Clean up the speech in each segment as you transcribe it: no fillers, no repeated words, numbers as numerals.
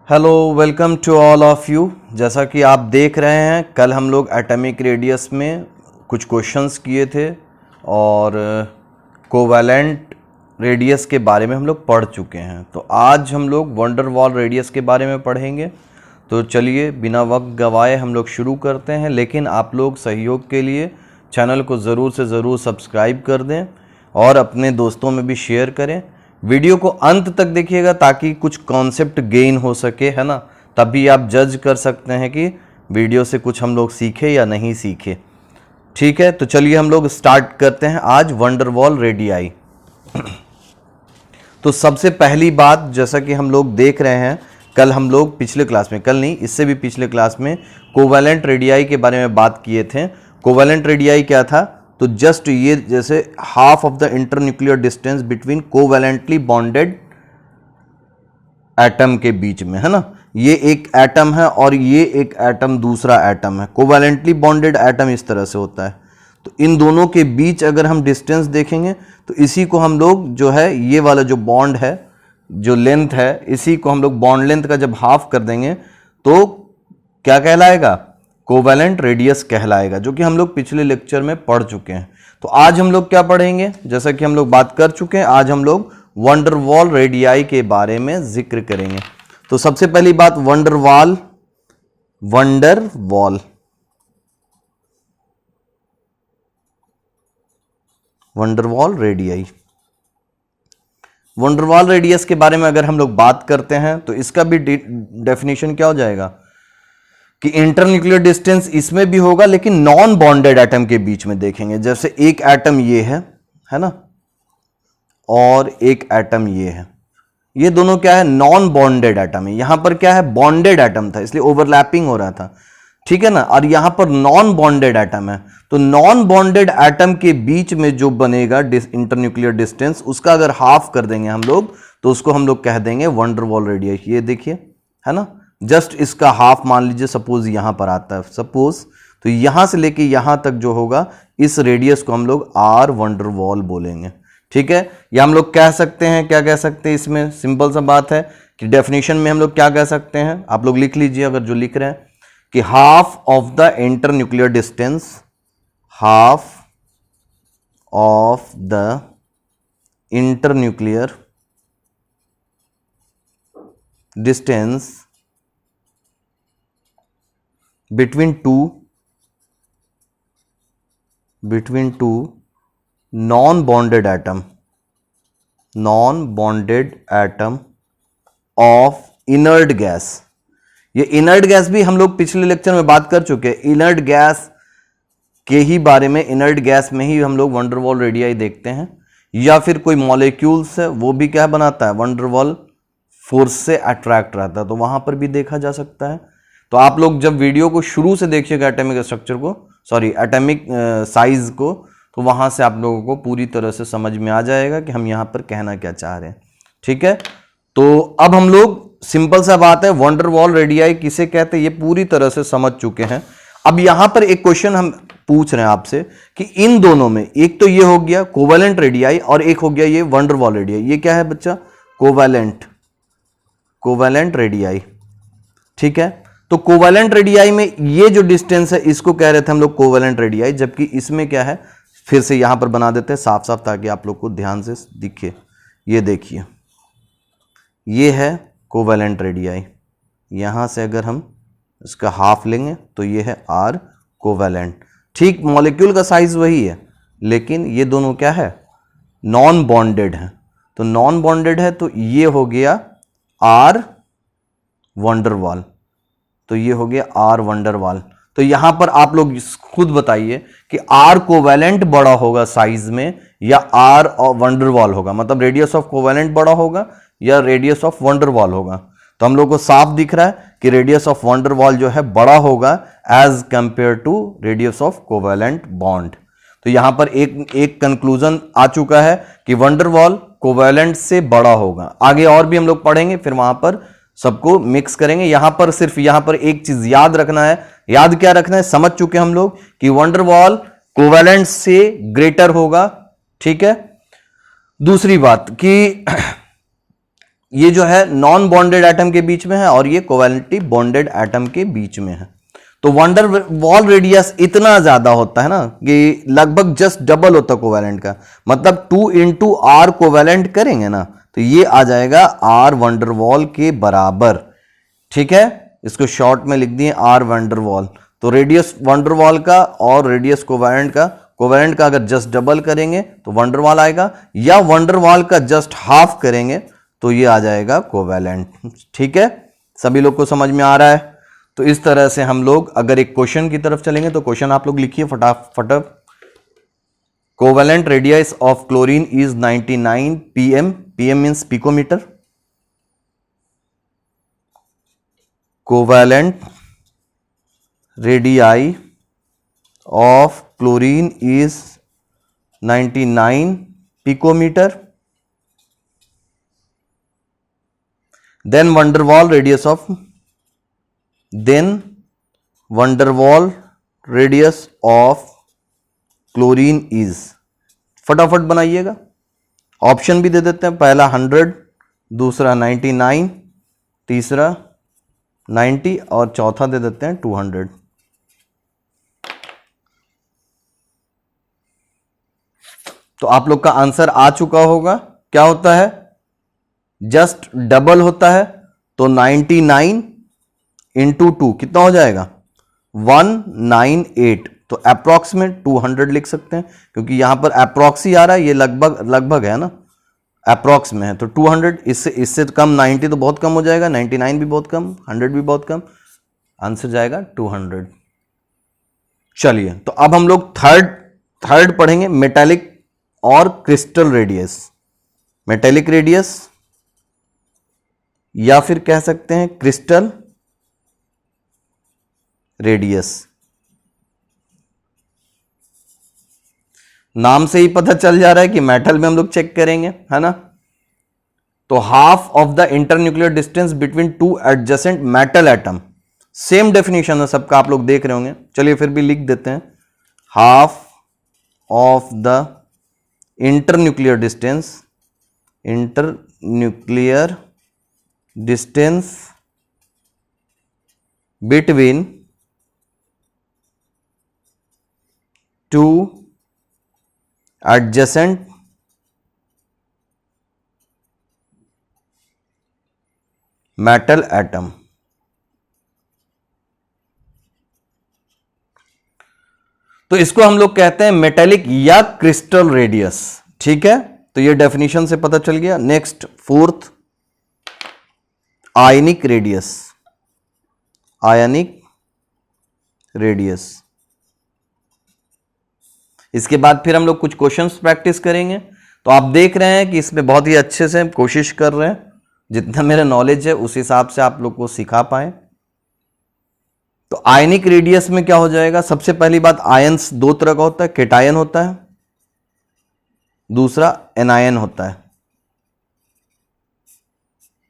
Hello, welcome to all of you. जैसा कि आप देख रहे हैं, कल हम लोग एटॉमिक रेडियस में कुछ क्वेश्चंस किए थे और कोवैलेंट रेडियस के बारे में हम लोग पढ़ चुके हैं। तो आज हम लोग वंडर वॉल रेडियस के बारे में पढ़ेंगे। तो चलिए बिना वक्त गवाए हम लोग शुरू करते हैं। लेकिन आप लोग सहयोग के लिए चैनल को ज़रूर से ज़रूर सब्सक्राइब कर दें और अपने दोस्तों में भी शेयर करें। वीडियो को अंत तक देखिएगा ताकि कुछ कॉन्सेप्ट गेन हो सके, है ना। तभी आप जज कर सकते हैं कि वीडियो से कुछ हम लोग सीखे या नहीं सीखे। ठीक है, तो चलिए हम लोग स्टार्ट करते हैं आज वंडर वॉल रेडियाई। तो सबसे पहली बात, जैसा कि हम लोग देख रहे हैं, कल हम लोग पिछले क्लास में, कल नहीं इससे भी पिछले क्लास में कोवैलेंट रेडियाई के बारे में बात किए थे। कोवैलेंट रेडियाई क्या था? तो जस्ट ये जैसे half of the internuclear distance between covalently bonded atom के बीच में, है ना। ये एक एटम है और ये एक एटम दूसरा एटम है। कोवैलेंटली बॉन्डेड एटम इस तरह से होता है। तो इन दोनों के बीच अगर हम डिस्टेंस देखेंगे तो इसी को हम लोग जो है, ये वाला जो बॉन्ड है, जो लेंथ है, इसी को हम लोग बॉन्ड लेंथ का जब हाफ कर देंगे तो क्या कहलाएगा? कोवैलेंट रेडियस कहलाएगा, जो कि हम लोग पिछले लेक्चर में पढ़ चुके हैं। तो आज हम लोग क्या पढ़ेंगे? जैसा कि हम लोग बात कर चुके हैं, आज हम लोग वंडर वॉल रेडियाई के बारे में जिक्र करेंगे। तो सबसे पहली बात, wonder wall radii. Wonder wall radius के बारे में अगर हम लोग बात करते हैं तो इसका भी डेफिनेशन क्या हो जाएगा कि इंटरन्यूक्लियर डिस्टेंस इसमें भी होगा, लेकिन नॉन बॉन्डेड एटम के बीच में देखेंगे। जैसे एक एटम ये है ना, और एक एटम ये है। ये दोनों क्या है? नॉन बॉन्डेड एटम है। यहां पर क्या है? बॉन्डेड एटम था, इसलिए ओवरलैपिंग हो रहा था, ठीक है ना। और यहां पर नॉन बॉन्डेड एटम है। तो नॉन बॉन्डेड एटम के बीच में जो बनेगा इंटरन्यूक्लियर डिस्टेंस, उसका अगर हाफ कर देंगे हम लोग तो उसको हम लोग कह देंगे वंडर वॉल रेडियस। ये देखिए, है ना, जस्ट इसका हाफ मान लीजिए, सपोज यहां पर आता है, सपोज, तो यहां से लेके यहां तक जो होगा, इस रेडियस को हम लोग आर वंडर वॉल बोलेंगे। ठीक है, या हम लोग कह सकते हैं, क्या कह सकते हैं इसमें? सिंपल सा बात है कि डेफिनेशन में हम लोग क्या कह सकते हैं, आप लोग लिख लीजिए अगर जो लिख रहे हैं, कि half of the internuclear distance, half of the internuclear distance between two non-bonded atom of inert gas। ये इनर्ट गैस भी हम लोग पिछले लेक्चर में बात कर चुके हैं। इनर्ट गैस के ही बारे में, इनर्ट गैस में ही हम लोग वंडर वॉल रेडियाई देखते हैं। या फिर कोई मॉलिक्यूल्स है, वो भी क्या बनाता है? वंडर वॉल फोर्स से अट्रैक्ट रहता है, तो वहां पर भी देखा जा सकता है। तो आप लोग जब वीडियो को शुरू से देखिएगा, एटॉमिक स्ट्रक्चर को, सॉरी एटॉमिक साइज को, तो वहां से आप लोगों को पूरी तरह से समझ में आ जाएगा कि हम यहां पर कहना क्या चाह रहे हैं। ठीक है, तो अब हम लोग, सिंपल सा बात है, वंडर वॉल रेडियाई किसे कहते हैं ये पूरी तरह से समझ चुके हैं। अब यहां पर एक क्वेश्चन हम पूछ रहे हैं आपसे कि इन दोनों में, एक तो ये हो गया कोवैलेंट रेडियाई और एक हो गया ये वंडर वॉल रेडियाई। ये क्या है बच्चा? Covalent radii. ठीक है, तो कोवैलेंट रेडियाई में ये जो डिस्टेंस है, इसको कह रहे थे हम लोग कोवैलेंट रेडियाई, जबकि इसमें क्या है, फिर से यहां पर बना देते हैं साफ साफ ताकि आप लोग को ध्यान से दिखे। ये देखिए, ये है कोवैलेंट रेडियाई। यहां से अगर हम इसका हाफ लेंगे तो ये है आर कोवैलेंट। ठीक, मॉलिक्यूल का साइज वही है, लेकिन ये दोनों क्या है? नॉन बॉन्डेड है। तो नॉन बॉन्डेड है, तो ये हो गया आर वंडर वॉल। तो ये हो गया आर वंडर वॉल। तो यहां पर आप लोग खुद बताइए कि आर कोवैलेंट बड़ा होगा साइज में या आर वंडर वॉल होगा? मतलब रेडियस ऑफ कोवैलेंट बड़ा होगा या रेडियस ऑफ वंडर वॉल होगा? तो हम लोग को साफ दिख रहा है कि रेडियस ऑफ वंडर वॉल जो है बड़ा होगा as compare to radius of covalent bond. तो यहां पर एक कंक्लूजन आ चुका है कि वंडर वॉल कोवैलेंट से बड़ा होगा। आगे और भी हम लोग पढ़ेंगे, फिर वहां पर सबको मिक्स करेंगे। यहां पर सिर्फ यहां पर एक चीज याद रखना है। याद क्या रखना है? समझ चुके हम लोग कि वंडर वॉल कोवैलेंट से ग्रेटर होगा। ठीक है, दूसरी बात कि ये जो है नॉन बॉन्डेड एटम के बीच में है और ये कोवैलेंटली बॉन्डेड एटम के बीच में है। तो वंडर वॉल रेडियस इतना ज्यादा होता है ना कि लगभग जस्ट डबल होता है कोवैलेंट का, मतलब 2 इंटू आर कोवैलेंट करेंगे ना तो ये आ जाएगा आर वंडरवॉल के बराबर। ठीक है, इसको शॉर्ट में लिख दिए आर वंडरवॉल। तो रेडियस वंडरवॉल का और रेडियस कोवैलेंट का अगर जस्ट डबल करेंगे तो वंडरवॉल आएगा, या वंडरवॉल का जस्ट हाफ करेंगे तो ये आ जाएगा कोवैलेंट। ठीक है, सभी लोग को समझ में आ रहा है? तो इस तरह से हम लोग अगर एक क्वेश्चन की तरफ चलेंगे तो क्वेश्चन आप लोग लिखिए फटाफट। Covalent radius of chlorine is 99 pm, pm means picometer. Covalent radii of chlorine is 99 picometer. Then van der Waal radius of chlorine is, फटाफट बनाइएगा। ऑप्शन भी दे देते हैं, पहला 100, दूसरा 99, तीसरा 90 और चौथा दे देते हैं 200। तो आप लोग का आंसर आ चुका होगा। क्या होता है? जस्ट डबल होता है, तो 99 इंटू 2 कितना हो जाएगा? 198। तो अप्रॉक्सीमेट 200 लिख सकते हैं, क्योंकि यहां पर अप्रॉक्स ही आ रहा है, ये लगभग है ना, अप्रॉक्स में है। तो 200, इससे कम 90 तो बहुत कम हो जाएगा, 99 भी बहुत कम, 100 भी बहुत कम, आंसर जाएगा 200। चलिए, तो अब हम लोग थर्ड पढ़ेंगे, मेटालिक और क्रिस्टल रेडियस। मेटालिक रेडियस या फिर कह सकते हैं क्रिस्टल रेडियस। नाम से ही पता चल जा रहा है कि मेटल में हम लोग चेक करेंगे, है ना। तो half of the internuclear distance between two adjacent metal atom, same definition है सबका, आप लोग देख रहे होंगे। चलिए फिर भी लिख देते हैं, half of the internuclear distance between two adjacent metal atom। तो इसको हम लोग कहते हैं मेटेलिक या क्रिस्टल रेडियस। ठीक है, तो ये डेफिनेशन से पता चल गया। Next fourth, ionic radius. Ionic radius, इसके बाद फिर हम लोग कुछ क्वेश्चंस प्रैक्टिस करेंगे। तो आप देख रहे हैं कि इसमें बहुत ही अच्छे से कोशिश कर रहे हैं, जितना मेरा नॉलेज है उस हिसाब से आप लोग को सिखा पाए। तो आयनिक रेडियस में क्या हो जाएगा? सबसे पहली बात, आयंस दो तरह का होता है, केटायन होता है, दूसरा एनायन होता है।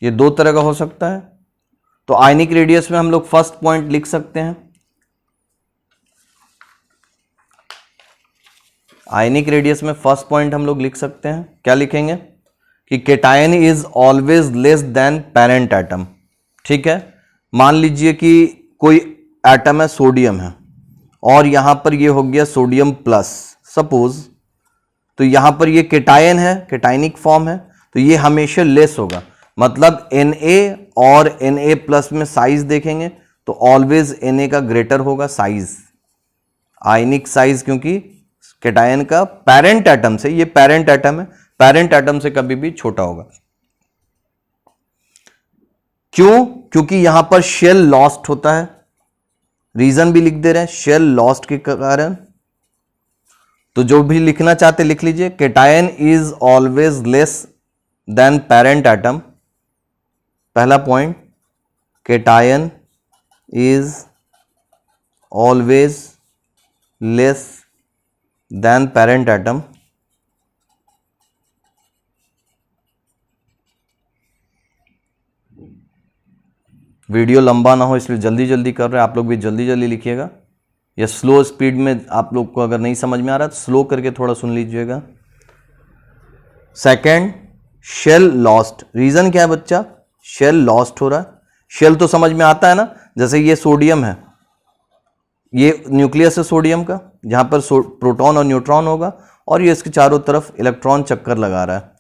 ये दो तरह का हो सकता है। तो आयनिक रेडियस में हम लोग फर्स्ट पॉइंट लिख सकते हैं, आयनिक रेडियस में फर्स्ट पॉइंट हम लोग लिख सकते हैं। क्या लिखेंगे? कि cation is always less than parent atom. ठीक है, मान लीजिए कि कोई एटम है, सोडियम है, और यहां पर ये हो गया सोडियम प्लस सपोज, तो यहां पर ये केटायन है, केटायनिक फॉर्म है, तो ये हमेशा लेस होगा। मतलब Na और Na प्लस में साइज देखेंगे तो ऑलवेज Na का ग्रेटर होगा साइज, आयनिक साइज, क्योंकि केटायन का पेरेंट एटम से, ये पेरेंट एटम है, पेरेंट एटम से कभी भी छोटा होगा। क्यों? क्योंकि यहां पर शेल लॉस्ट होता है, रीजन भी लिख दे रहे हैं, शेल लॉस्ट के कारण। तो जो भी लिखना चाहते लिख लीजिए, cation is always less than parent atom. पहला point, cation is always less than parent atom. Video लंबा ना हो इसलिए जल्दी जल्दी कर रहे हैं, आप लोग भी जल्दी जल्दी लिखिएगा, या स्लो स्पीड में आप लोग को अगर नहीं समझ में आ रहा तो स्लो करके थोड़ा सुन लीजिएगा। Second, shell lost. रीजन क्या है बच्चा? शेल लॉस्ट हो रहा है। शेल तो समझ में आता है ना, जैसे ये सोडियम है, ये न्यूक्लियस है सोडियम का, जहां पर प्रोटॉन और न्यूट्रॉन होगा, और ये इसके चारों तरफ इलेक्ट्रॉन चक्कर लगा रहा है।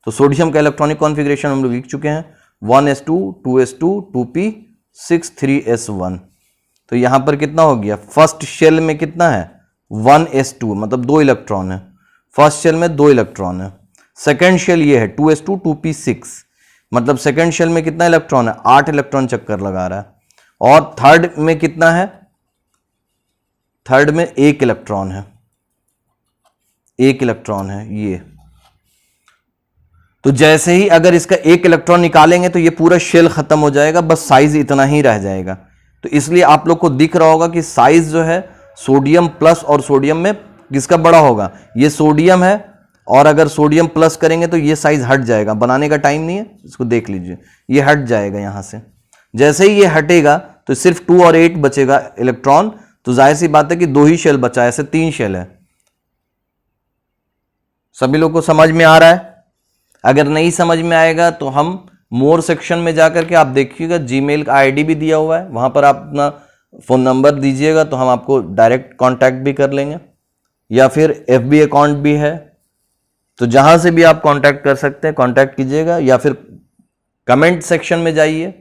तो सोडियम का इलेक्ट्रॉनिक कॉन्फ़िगरेशन हम लोग लिख चुके हैं, 1s2 2s2 2p 6 3s1। तो यहां पर कितना हो गया? फर्स्ट शेल में कितना है? 1s2, मतलब 2 इलेक्ट्रॉन है। फर्स्ट शेल में 2 इलेक्ट्रॉन है। सेकेंड शेल ये है 2s2 2p6, मतलब सेकेंड शेल में कितना इलेक्ट्रॉन है? 8 इलेक्ट्रॉन चक्कर लगा रहा है। और थर्ड में कितना है? थर्ड में 1 इलेक्ट्रॉन है, 1 इलेक्ट्रॉन है ये। तो जैसे ही अगर इसका 1 इलेक्ट्रॉन निकालेंगे तो ये पूरा शेल खत्म हो जाएगा, बस साइज इतना ही रह जाएगा। तो इसलिए आप लोग को दिख रहा होगा कि साइज जो है सोडियम प्लस और सोडियम में किसका बड़ा होगा? ये सोडियम है, और अगर सोडियम प्लस करेंगे तो ये साइज हट जाएगा। बनाने का टाइम नहीं है, इसको देख लीजिए, ये हट जाएगा यहां से। जैसे ही ये हटेगा तो सिर्फ 2 और 8 बचेगा इलेक्ट्रॉन। तो जाहिर सी बात है कि 2 ही शेल बचा है, ऐसे 3 शेल है। सभी लोग को समझ में आ रहा है? अगर नहीं समझ में आएगा तो हम मोर सेक्शन में जाकर के आप देखिएगा, जीमेल का आईडी भी दिया हुआ है, वहां पर आप अपना फोन नंबर दीजिएगा तो हम आपको डायरेक्ट कांटेक्ट भी कर लेंगे, या फिर एफबी अकाउंट भी है, तो जहां से भी आप कांटेक्ट कर सकते हैं, कांटेक्ट कीजिएगा। या फिर कमेंट सेक्शन में जाइए,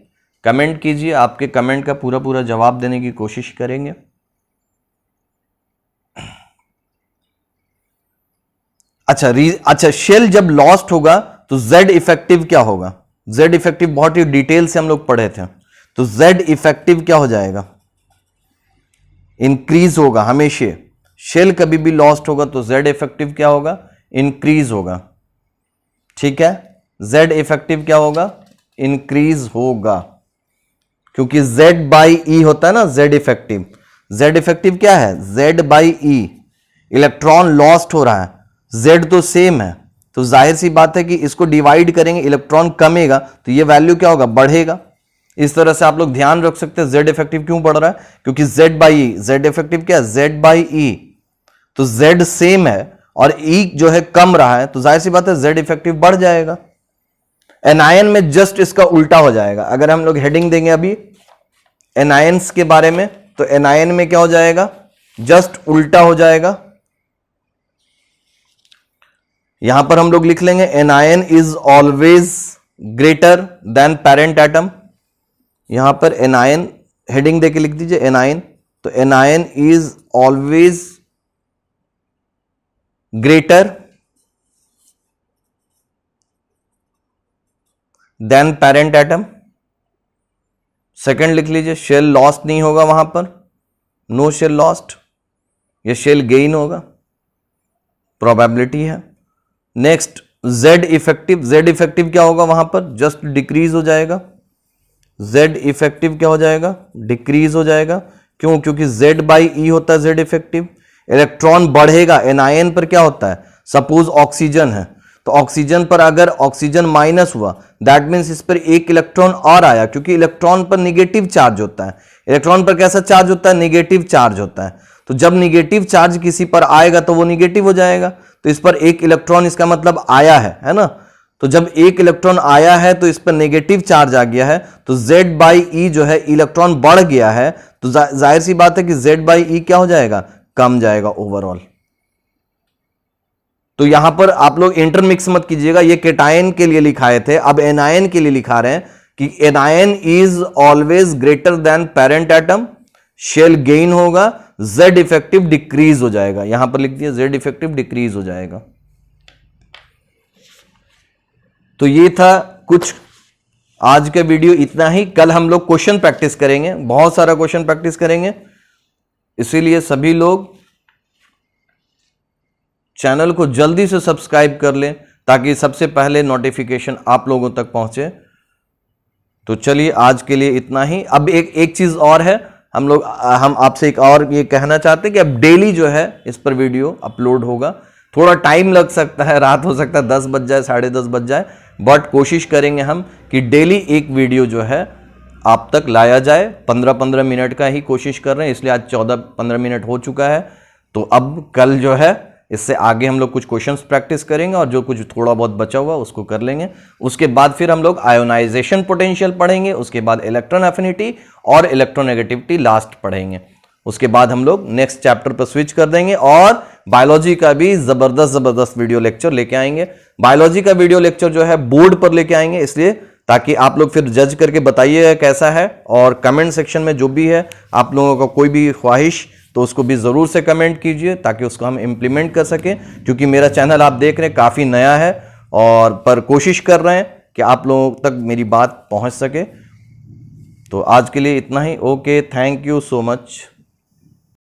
कमेंट कीजिए, आपके कमेंट का पूरा पूरा जवाब देने की कोशिश करेंगे। अच्छा, शेल जब लॉस्ट होगा तो Z इफेक्टिव क्या होगा? Z इफेक्टिव बहुत ही डिटेल से हम लोग पढ़े थे। तो Z इफेक्टिव क्या हो जाएगा? इंक्रीज होगा हमेशा। शेल कभी भी लॉस्ट होगा तो Z इफेक्टिव क्या होगा? इंक्रीज होगा। ठीक है, Z इफेक्टिव क्या होगा? इंक्रीज होगा, क्योंकि Z/E होता है ना Z इफेक्टिव। Z इफेक्टिव क्या है? Z/E। इलेक्ट्रॉन लॉस्ट हो रहा है, Z तो सेम है, तो जाहिर सी बात है कि इसको डिवाइड करेंगे, इलेक्ट्रॉन कमेगा तो ये वैल्यू क्या होगा? बढ़ेगा। इस तरह से आप लोग ध्यान रख सकते हैं Z इफेक्टिव क्यों बढ़ रहा है, क्योंकि Z/E। Z इफेक्टिव क्या है? Z/E। तो Z सेम है और E जो है कम रहा है, तो जाहिर सी बात है Z इफेक्टिव बढ़ जाएगा। एनायन में जस्ट इसका उल्टा हो जाएगा। अगर हम लोग हेडिंग देंगे अभी एनायंस के बारे में, तो एनायन में क्या हो जाएगा? जस्ट उल्टा हो जाएगा। यहां पर हम लोग लिख लेंगे anion is always greater than parent atom. यहां पर एनायन हेडिंग देके लिख दीजिए एनायन, तो anion is always greater than parent atom. Second लिख लीजिए शेल लॉस्ट नहीं होगा वहां पर, नो शेल लॉस्ट, ये शेल गेन होगा, प्रोबेबिलिटी है। Next Z effective. Z effective क्या होगा वहां पर? जस्ट डिक्रीज हो जाएगा। Z इफेक्टिव क्या हो जाएगा? डिक्रीज हो जाएगा। क्यों? क्योंकि Z/E होता है Z इफेक्टिव। इलेक्ट्रॉन बढ़ेगा। एनायन पर क्या होता है? सपोज ऑक्सीजन है, तो ऑक्सीजन पर अगर ऑक्सीजन माइनस हुआ, दैट मीन्स इस पर 1 इलेक्ट्रॉन और आया, क्योंकि इलेक्ट्रॉन पर निगेटिव चार्ज होता है। इलेक्ट्रॉन पर कैसा चार्ज होता है? निगेटिव चार्ज होता है। तो जब निगेटिव चार्ज किसी पर आएगा तो वो निगेटिव हो जाएगा, तो इस पर 1 इलेक्ट्रॉन इसका मतलब आया है ना। तो जब 1 इलेक्ट्रॉन आया है तो इस पर नेगेटिव चार्ज आ गया है, तो Z/E जो है इलेक्ट्रॉन बढ़ गया है, तो जाहिर सी बात है कि Z/E क्या हो जाएगा? कम जाएगा ओवरऑल। तो यहां पर आप लोग इंटरमिक्स मत कीजिएगा, ये केटायन के लिए लिखाए थे, अब एनायन के लिए लिखा रहे हैं कि anion is always greater than parent atom, shell gain होगा, Z इफेक्टिव डिक्रीज हो जाएगा। यहां पर लिख दिया Z इफेक्टिव डिक्रीज हो जाएगा। तो ये था कुछ आज का वीडियो, इतना ही। कल हम लोग क्वेश्चन प्रैक्टिस करेंगे, बहुत सारा क्वेश्चन प्रैक्टिस करेंगे, इसीलिए सभी लोग चैनल को जल्दी से सब्सक्राइब कर लें ताकि सबसे पहले नोटिफिकेशन आप लोगों तक पहुंचे। तो चलिए आज के लिए इतना ही। अब एक चीज और है, हम आपसे एक और ये कहना चाहते हैं कि अब डेली जो है इस पर वीडियो अपलोड होगा। थोड़ा टाइम लग सकता है, रात हो सकता है 10 बज जाए, 10:30 बज जाए, बट कोशिश करेंगे हम कि डेली एक वीडियो जो है आप तक लाया जाए। 15-15 मिनट का ही कोशिश कर रहे हैं, इसलिए आज 14-15 मिनट हो चुका है। तो अब कल जो है इससे आगे हम लोग कुछ क्वेश्चंस प्रैक्टिस करेंगे और जो कुछ थोड़ा बहुत बचा हुआ उसको कर लेंगे। उसके बाद फिर हम लोग आयोनाइजेशन पोटेंशियल पढ़ेंगे, उसके बाद इलेक्ट्रॉन एफिनिटी और इलेक्ट्रोनेगेटिविटी लास्ट पढ़ेंगे। उसके बाद हम लोग नेक्स्ट चैप्टर पर स्विच कर देंगे और बायोलॉजी का भी जबरदस्त वीडियो लेक्चर लेके आएंगे। बायोलॉजी का वीडियो लेक्चर जो है बोर्ड पर लेके आएंगे, इसलिए ताकि आप लोग फिर जज करके बताइएगा कैसा है, और कमेंट सेक्शन में जो भी है आप लोगों का कोई भी ख्वाहिश तो उसको भी ज़रूर से कमेंट कीजिए ताकि उसको हम इम्प्लीमेंट कर सकें। क्योंकि मेरा चैनल आप देख रहे हैं काफ़ी नया है और पर कोशिश कर रहे हैं कि आप लोगों तक मेरी बात पहुंच सके। तो आज के लिए इतना ही। Okay, thank you so much.